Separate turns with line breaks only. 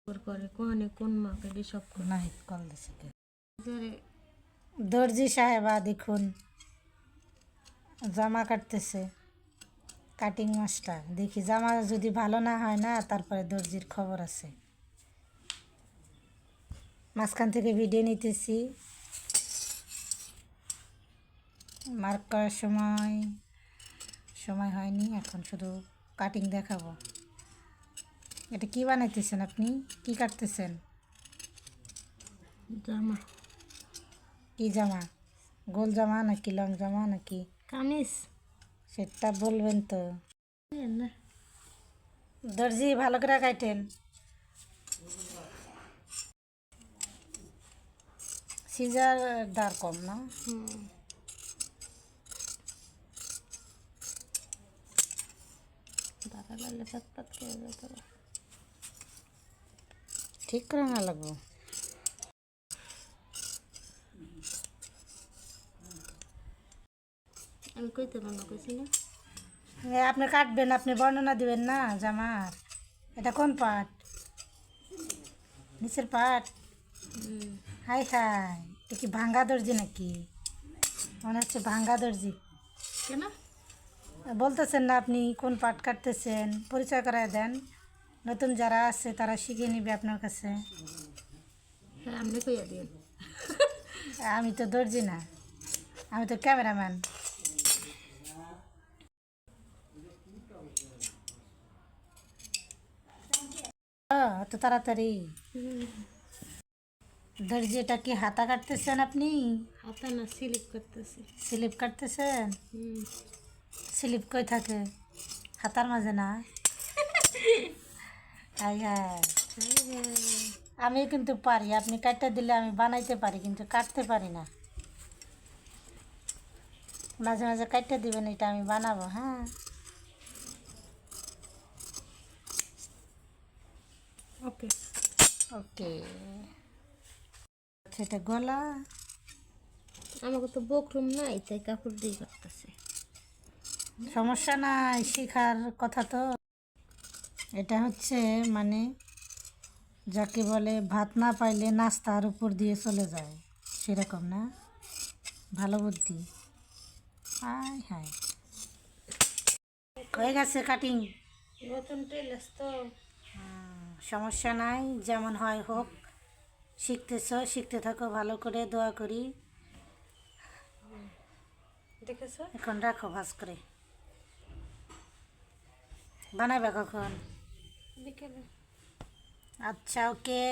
করে কোনে কোন মাকে সব
নাই কল দিছে কে
ধরে
দর্জি সাহেবা দেখুন জামা কাটতেছে কাটিং মাস্টার দেখি জামা যদি ভালো না হয় না তারপরে দর্জির খবর আছে মাঝখান থেকে ভিডিও নিতেছি মার্ক করার সময় হয়নি এখন শুধু কাটিং দেখাবো এটা কি বানাইতেছেন আপনি কি কাটতেছেন
জামা
কি জামা গোল জামা নাকি লং জামা নাকি
কামিজ
সেটা বলবেন তো
না
দর্জি ভালো করে কাটেন সিজার দার কম না
দাদা লাগলে পাত পাত করে যেত
ঠিক করে না লাগবো
আমি কইতে পারবো কইছি না
আপনি কাটবেন আপনি বর্ণনা দিবেন না জামার এটা কোন পাট নিচের পাট হাই হাই এটা কি ভাঙ্গা দর্জি নাকি মনে হচ্ছে ভাঙ্গা দর্জি
কেন
বলতেছেন না আপনি কোন পাট কাটতেছেন পরিচয় করায় দেন নতুন যারা আছে তারা শিখে নিবে আপনার কাছে
হ্যাঁ আপনি কইয়া দিন
আমি তো দর্জি না আমি তো ক্যামেরাম্যান এত তাড়াতাড়ি দর্জি এটা কি হাতা কাটতেছেন আপনি
হাতা না স্লিপ করতেছি
স্লিপ কাটতেছেন স্লিপ কই থাকে হাতার মাঝে না হাই হাই আমি কিন্তু পারি আপনি কাটতে দিলে আমি বানাইতে পারি কিন্তু কাটতে পারি না মাঝে মাঝে কাটতে দিবেন এটা আমি বানাবো হ্যাঁ
ওকে
ওকে সেটা গলা
আমাকে তো বকরুম নাই তাই কাপড় দিয়ে করতেছে
সমস্যা নাই শেখার কথা তো এটা হচ্ছে মানে যাকে বলে ভাত না পাইলে নাস্তার উপর দিয়ে চলে যায় সেরকম না ভালো বুদ্ধি হাই হাই হয়ে গেছে কাটিং
নতুন টেলার্স তো
সমস্যা নাই যেমন হয় হোক শিখতে থাকো ভালো করে দোয়া করি
দেখেছো
এখন রাখো ভাজ করে বানাবে কখন
বিকেলে
আচ্ছা ওকে